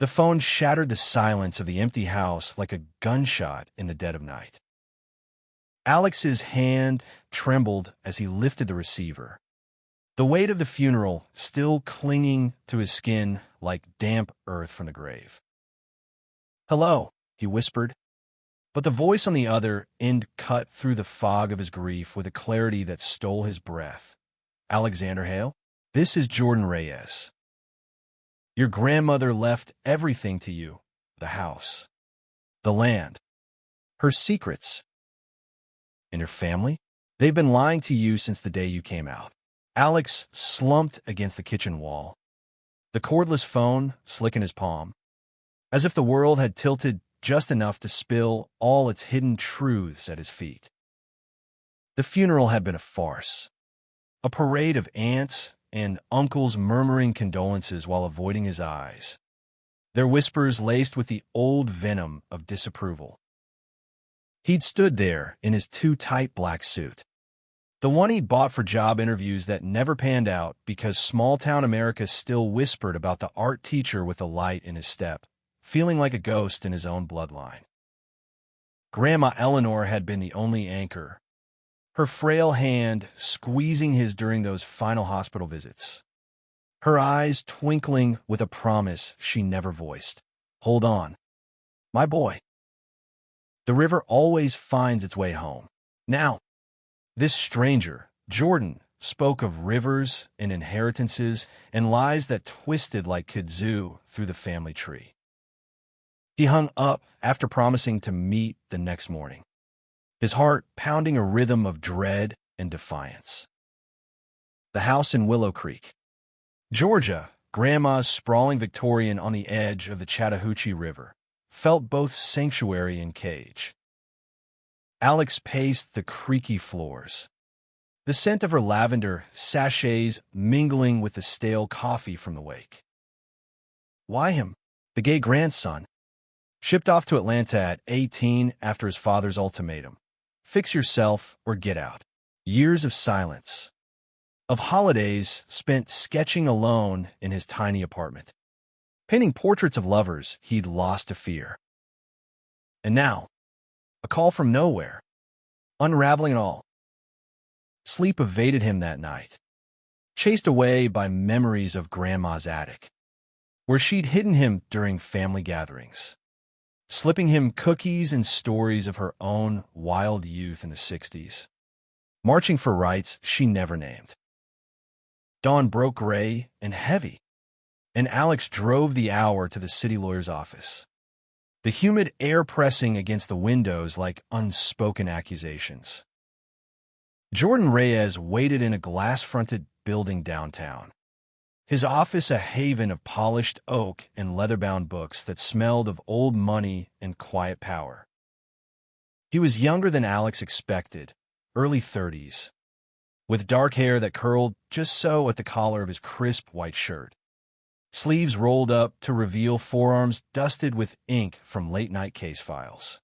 The phone shattered the silence of the empty house like a gunshot in the dead of night. Alex's hand trembled as he lifted the receiver, the weight of the funeral still clinging to his skin like damp earth from the grave. "Hello," he whispered, but the voice on the other end cut through the fog of his grief with a clarity that stole his breath. "Alexander Hale, this is Jordan Reyes. Your grandmother left everything to you, the house, the land, her secrets. And your family? They've been lying to you since the day you came out." Alex slumped against the kitchen wall, the cordless phone slick in his palm, as if the world had tilted just enough to spill all its hidden truths at his feet. The funeral had been a farce, a parade of aunts and uncles murmuring condolences while avoiding his eyes, their whispers laced with the old venom of disapproval. He'd stood there in his too tight black suit, the one he'd bought for job interviews that never panned out because small-town America still whispered about the art teacher with a light in his step, feeling like a ghost in his own bloodline. Grandma Eleanor had been the only anchor, her frail hand squeezing his during those final hospital visits, her eyes twinkling with a promise she never voiced. "Hold on, my boy. The river always finds its way home." Now, this stranger, Jordan, spoke of rivers and inheritances and lies that twisted like kudzu through the family tree. He hung up after promising to meet the next morning, his heart pounding a rhythm of dread and defiance. The house in Willow Creek, Georgia, Grandma's sprawling Victorian on the edge of the Chattahoochee River, felt both sanctuary and cage. Alex paced the creaky floors, the scent of her lavender sachets mingling with the stale coffee from the wake. Why him, the gay grandson, shipped off to Atlanta at 18 after his father's ultimatum? Fix yourself or get out. Years of silence, of holidays spent sketching alone in his tiny apartment, painting portraits of lovers he'd lost to fear. And now, a call from nowhere, unraveling it all. Sleep evaded him that night, chased away by memories of Grandma's attic, where she'd hidden him during family gatherings, slipping him cookies and stories of her own wild youth in the 60s, marching for rights she never named. Dawn broke gray and heavy, and Alex drove the hour to the city lawyer's office, the humid air pressing against the windows like unspoken accusations. Jordan Reyes waited in a glass-fronted building downtown, his office a haven of polished oak and leather-bound books that smelled of old money and quiet power. He was younger than Alex expected, early 30s, with dark hair that curled just so at the collar of his crisp white shirt, sleeves rolled up to reveal forearms dusted with ink from late-night case files.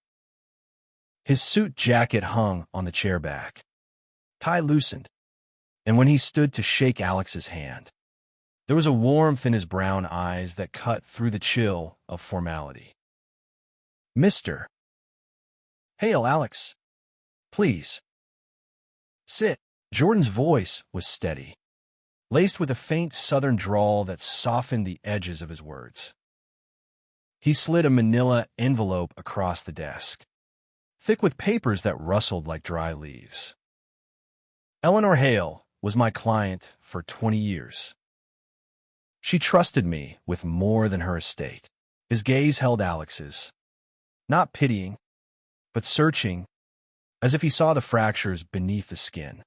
His suit jacket hung on the chair back, tie loosened, and when he stood to shake Alex's hand, there was a warmth in his brown eyes that cut through the chill of formality. "Mr. Hale, Alex. Please. Sit." Jordan's voice was steady, laced with a faint southern drawl that softened the edges of his words. He slid a manila envelope across the desk, thick with papers that rustled like dry leaves. "Eleanor Hale was my client for 20 years. She trusted me with more than her estate." His gaze held Alex's, not pitying, but searching, as if he saw the fractures beneath the skin.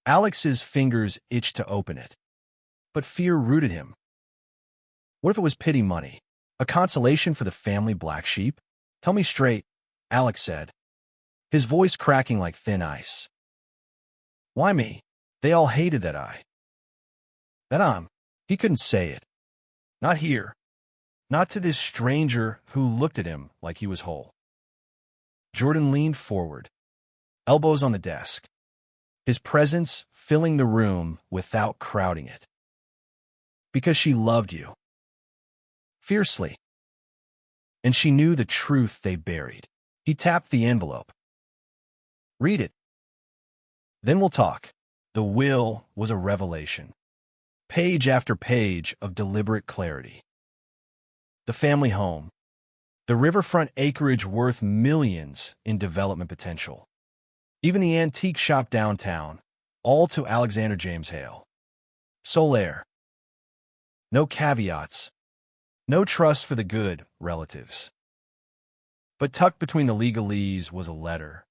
Alex's fingers itched to open it, but fear rooted him. What if it was pity money, a consolation for the family black sheep? "Tell me straight," Alex said, his voice cracking like thin ice. "Why me? They all hated that I'm." He couldn't say it. Not here. Not to this stranger who looked at him like he was whole. Jordan leaned forward, elbows on the desk, his presence filling the room without crowding it. "Because she loved you. fiercely. And she knew the truth they buried. He tapped the envelope. Read it. Then we'll talk. The will was a revelation. Page after page of deliberate clarity. The family home. The riverfront acreage worth millions in development potential. Even the antique shop downtown, all to Alexander James Hale. Sole heir. No caveats. No trust for the good relatives. But tucked between the legalese was a letter.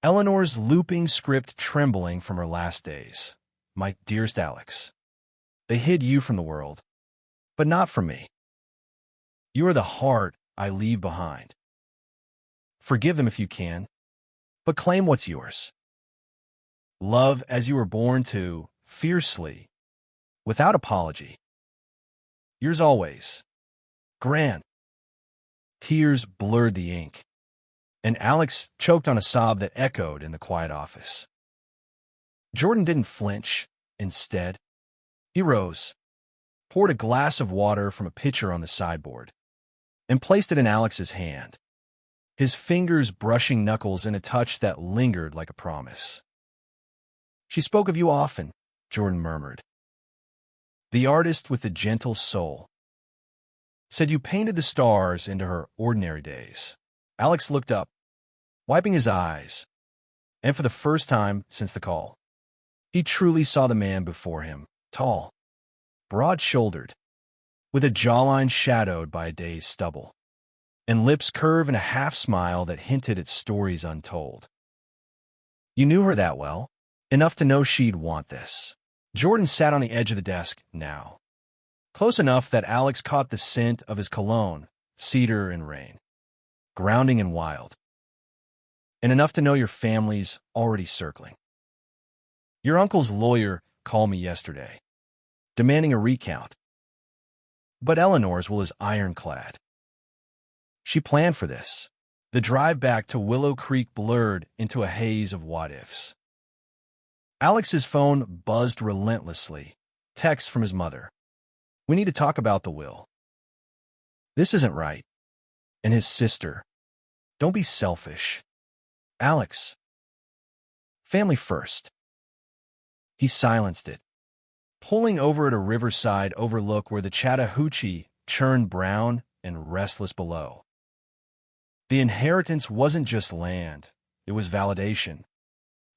Eleanor's looping script trembling from her last days. My dearest Alex, they hid you from the world, but not from me. You are the heart I leave behind. Forgive them if you can, but claim what's yours. Love as you were born to, fiercely, without apology. Yours always, Gran. Tears blurred the ink, and Alex choked on a sob that echoed in the quiet office. Jordan didn't flinch. Instead, he rose, poured a glass of water from a pitcher on the sideboard, and placed it in Alex's hand, his fingers brushing knuckles in a touch that lingered like a promise. She spoke of you often, Jordan murmured. The artist with the gentle soul. Said you painted the stars into her ordinary days. Alex looked up, wiping his eyes, and for the first time since the call, he truly saw the man before him, tall, broad-shouldered, with a jawline shadowed by a day's stubble, and lips curved in a half-smile that hinted at stories untold. You knew her that well, enough to know she'd want this. Jordan sat on the edge of the desk now, close enough that Alex caught the scent of his cologne, cedar and rain, grounding and wild, and enough to know your family's already circling. Your uncle's lawyer called me yesterday, demanding a recount, but Eleanor's will is ironclad. She planned for this. The drive back to Willow Creek blurred into a haze of what-ifs. Alex's phone buzzed relentlessly. Text from his mother. We need to talk about the will. This isn't right. And his sister. Don't be selfish. Alex. Family first. He silenced it, pulling over at a riverside overlook where the Chattahoochee churned brown and restless below. The inheritance wasn't just land, it was validation,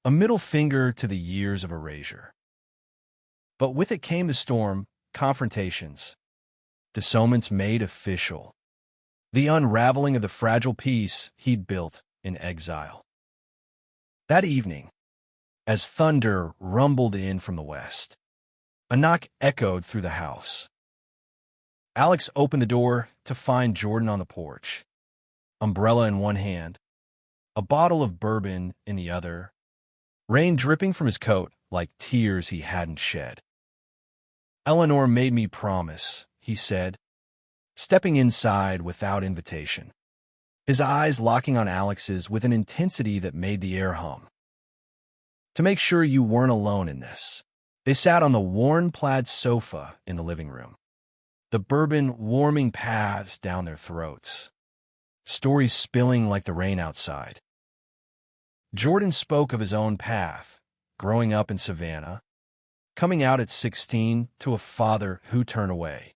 a middle finger to the years of erasure. But with it came the storm, confrontations, dissonance made official, the unraveling of the fragile peace he'd built in exile. That evening, as thunder rumbled in from the west, a knock echoed through the house. Alex opened the door to find Jordan on the porch, umbrella in one hand, a bottle of bourbon in the other, rain dripping from his coat like tears he hadn't shed. Eleanor made me promise, he said, stepping inside without invitation, his eyes locking on Alex's with an intensity that made the air hum. To make sure you weren't alone in this. They sat on the worn plaid sofa in the living room, the bourbon warming paths down their throats, stories spilling like the rain outside. Jordan spoke of his own path, growing up in Savannah, coming out at 16 to a father who turned away,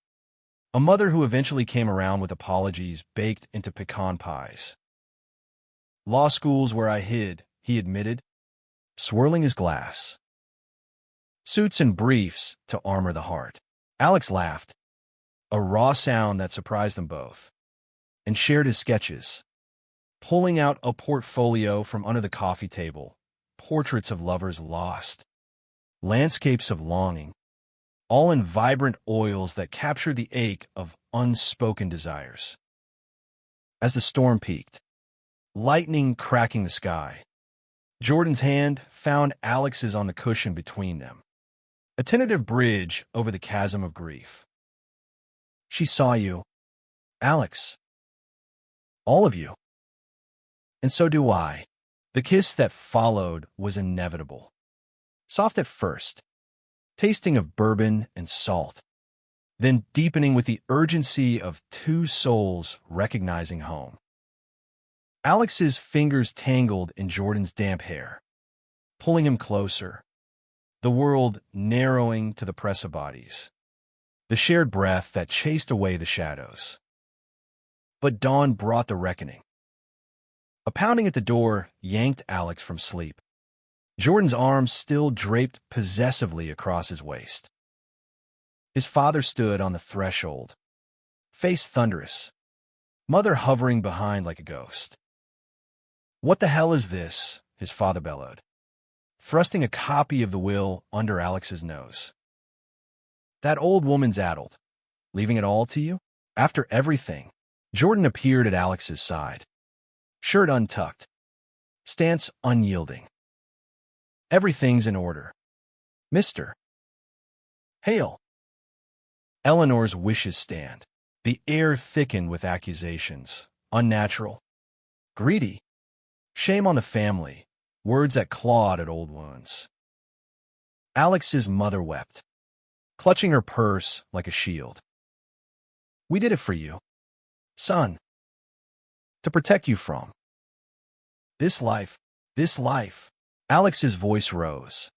a mother who eventually came around with apologies baked into pecan pies. Law school's where I hid, he admitted, swirling his glass. Suits and briefs to armor the heart. Alex laughed, a raw sound that surprised them both, and shared his sketches, pulling out a portfolio from under the coffee table, portraits of lovers lost, landscapes of longing, all in vibrant oils that captured the ache of unspoken desires. As the storm peaked, lightning cracking the sky, Jordan's hand found Alex's on the cushion between them, a tentative bridge over the chasm of grief. She saw you, Alex. All of you. And so do I. The kiss that followed was inevitable. Soft at first, tasting of bourbon and salt, then deepening with the urgency of two souls recognizing home. Alex's fingers tangled in Jordan's damp hair, pulling him closer, the world narrowing to the press of bodies, the shared breath that chased away the shadows. But dawn brought the reckoning. A pounding at the door yanked Alex from sleep, Jordan's arms still draped possessively across his waist. His father stood on the threshold, face thunderous, mother hovering behind like a ghost. "What the hell is this?" his father bellowed, thrusting a copy of the will under Alex's nose. "That old woman's addled, leaving it all to you? After everything?" Jordan appeared at Alex's side, shirt untucked, stance unyielding. "Everything's in order, mister." "Hail." Eleanor's wishes stand. The air thickened with accusations. Unnatural. Greedy. Shame on the family. Words that clawed at old wounds. Alex's mother wept, clutching her purse like a shield. "We did it for you, son. To protect you from this life. This life." Alex's voice rose,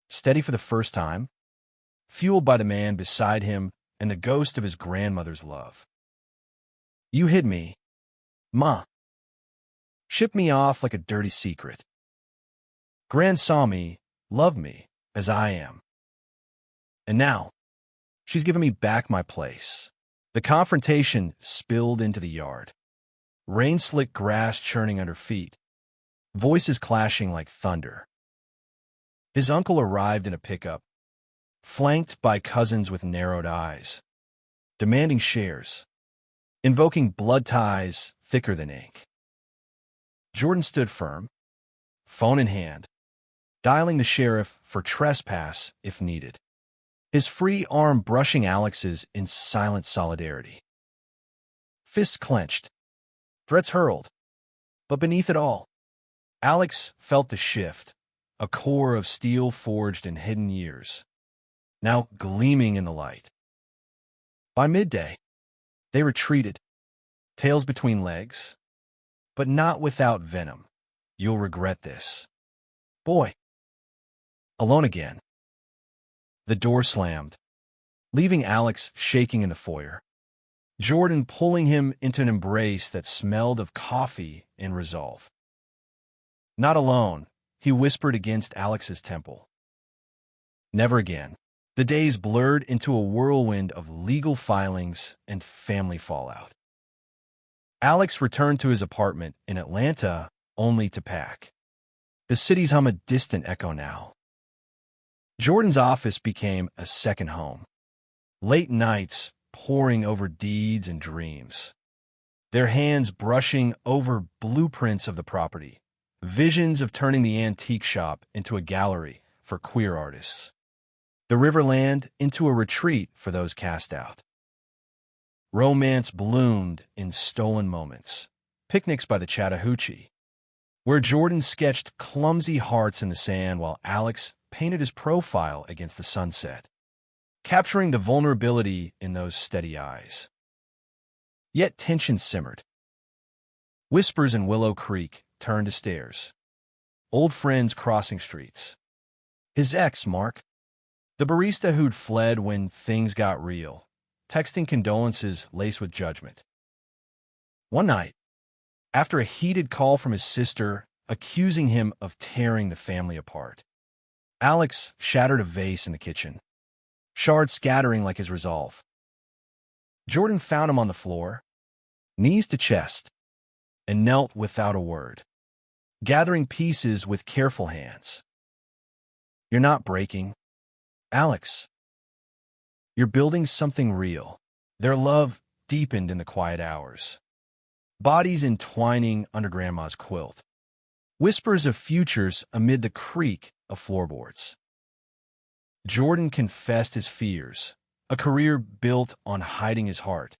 steady for the first time, fueled by the man beside him and the ghost of his grandmother's love. "You hid me, Ma. Shipped me off like a dirty secret. Gran saw me, loved me, as I am. And now, she's given me back my place." The confrontation spilled into the yard. Rain-slick grass churning under feet, voices clashing like thunder. His uncle arrived in a pickup, flanked by cousins with narrowed eyes, demanding shares, invoking blood ties thicker than ink. Jordan stood firm, phone in hand, dialing the sheriff for trespass if needed, his free arm brushing Alex's in silent solidarity. Fists clenched, threats hurled, but beneath it all, Alex felt the shift, a core of steel forged in hidden years, now gleaming in the light. By midday, they retreated, tails between legs, but not without venom. "You'll regret this, boy." Alone again. The door slammed, leaving Alex shaking in the foyer, Jordan pulling him into an embrace that smelled of coffee and resolve. "Not alone," he whispered against Alex's temple. Never again. The days blurred into a whirlwind of legal filings and family fallout. Alex returned to his apartment in Atlanta only to pack. The city's hum a distant echo now. Jordan's office became a second home. Late nights poring over deeds and dreams, their hands brushing over blueprints of the property, visions of turning the antique shop into a gallery for queer artists, the Riverland into a retreat for those cast out. Romance bloomed in stolen moments, picnics by the Chattahoochee, where Jordan sketched clumsy hearts in the sand while Alex painted his profile against the sunset, capturing the vulnerability in those steady eyes. Yet tension simmered. Whispers in Willow Creek turned to stares. Old friends crossing streets. His ex, Mark, the barista who'd fled when things got real, texting condolences laced with judgment. One night, after a heated call from his sister accusing him of tearing the family apart, Alex shattered a vase in the kitchen, shards scattering like his resolve. Jordan found him on the floor, knees to chest, and knelt without a word, gathering pieces with careful hands. "You're not breaking, Alex. You're building something real." Their love deepened in the quiet hours, bodies entwining under Grandma's quilt, whispers of futures amid the creak of floorboards. Jordan confessed his fears, a career built on hiding his heart,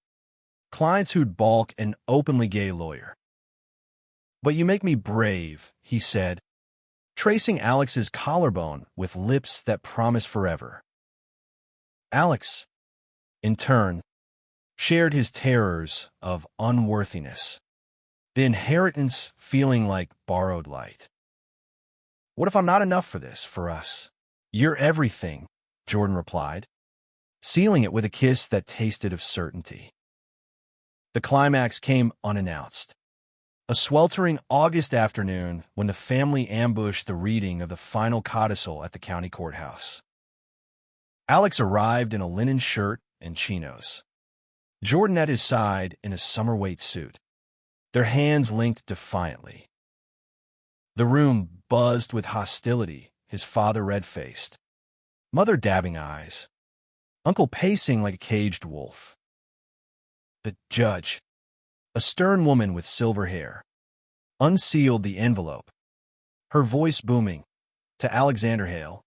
clients who'd balk an openly gay lawyer. "But you make me brave," he said, tracing Alex's collarbone with lips that promised forever. "Alex, in turn, shared his terrors of unworthiness, the inheritance feeling like borrowed light. "What if I'm not enough for us? You're everything," Jordan replied, sealing it with a kiss that tasted of certainty. The climax came unannounced. A sweltering August afternoon when the family ambushed the reading of the final codicil at the county courthouse. Alex arrived in a linen shirt and chinos. Jordan at his side in a summer weight suit, their hands linked defiantly. The room buzzed with hostility, his father red-faced, mother dabbing eyes, uncle pacing like a caged wolf. The judge, a stern woman with silver hair, unsealed the envelope, her voice booming, "To Alexander Hale,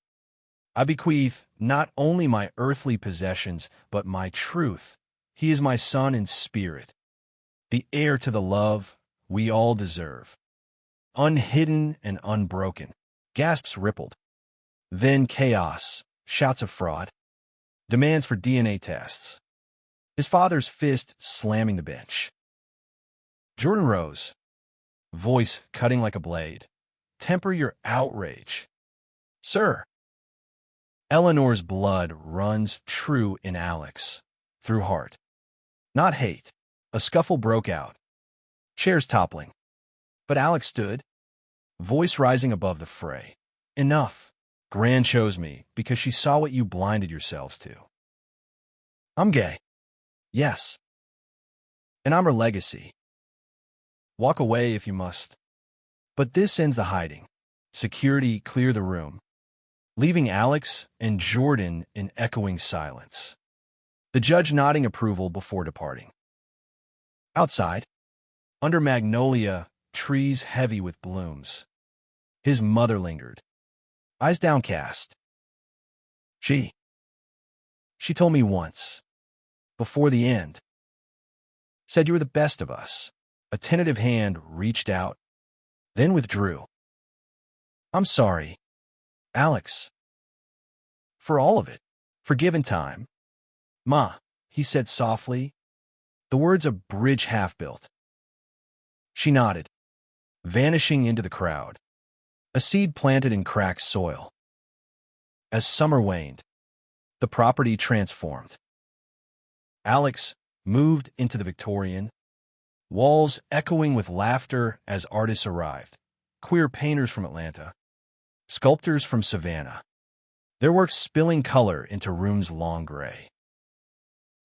I bequeath not only my earthly possessions, but my truth. He is my son in spirit, the heir to the love we all deserve." Unhidden and unbroken, gasps rippled. Then chaos, shouts of fraud, demands for DNA tests. His father's fist slamming the bench. Jordan rose, voice cutting like a blade. "Temper your outrage, sir." Eleanor's blood runs true in Alex, through heart, not hate. A scuffle broke out, chairs toppling. But Alex stood, voice rising above the fray. "Enough. Gran chose me because she saw what you blinded yourselves to. I'm gay. Yes. And I'm her legacy. Walk away if you must. But this ends the hiding. Security clear the room, leaving Alex and Jordan in echoing silence. The judge nodding approval before departing. Outside, under magnolia, trees heavy with blooms, his mother lingered, eyes downcast. She told me once, before the end, said you were the best of us. A tentative hand reached out, then withdrew. "I'm sorry, Alex, for all of it. Forgive in time. Ma," he said softly, the words a bridge half built. She nodded, vanishing into the crowd, a seed planted in cracked soil. As summer waned, the property transformed. Alex moved into the Victorian, walls echoing with laughter as artists arrived, queer painters from Atlanta, sculptors from Savannah, their work spilling color into rooms long gray.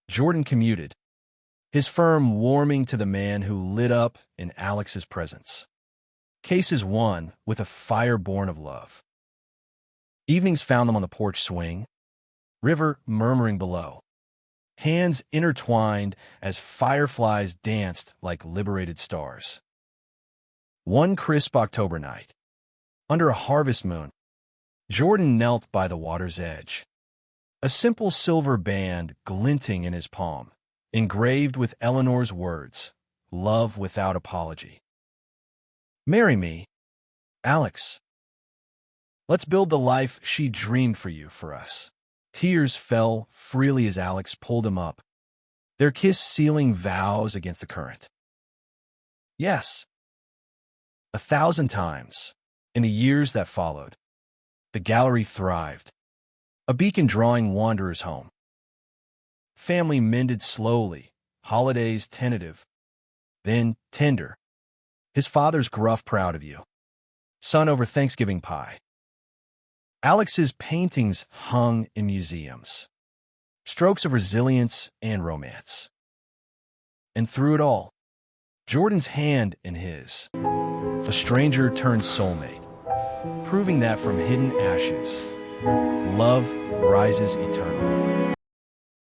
Jordan commuted, his firm warming to the man who lit up in Alex's presence. Cases won with a fire born of love. Evenings found them on the porch swing, river murmuring below, hands intertwined as fireflies danced like liberated stars. One crisp October night, under a harvest moon, Jordan knelt by the water's edge, a simple silver band glinting in his palm, engraved with Eleanor's words, "Love without apology." "Marry me, Alex. Let's build the life she dreamed for us." Tears fell freely as Alex pulled him up, their kiss sealing vows against the current. Yes. 1,000 times, in the years that followed, the gallery thrived, a beacon drawing wanderers home. Family mended slowly, holidays tentative, then tender. His father's gruff proud of you. Son over Thanksgiving pie. Alex's paintings hung in museums, strokes of resilience and romance. And through it all, Jordan's hand in his, a stranger turned soulmate, proving that from hidden ashes, love rises eternal.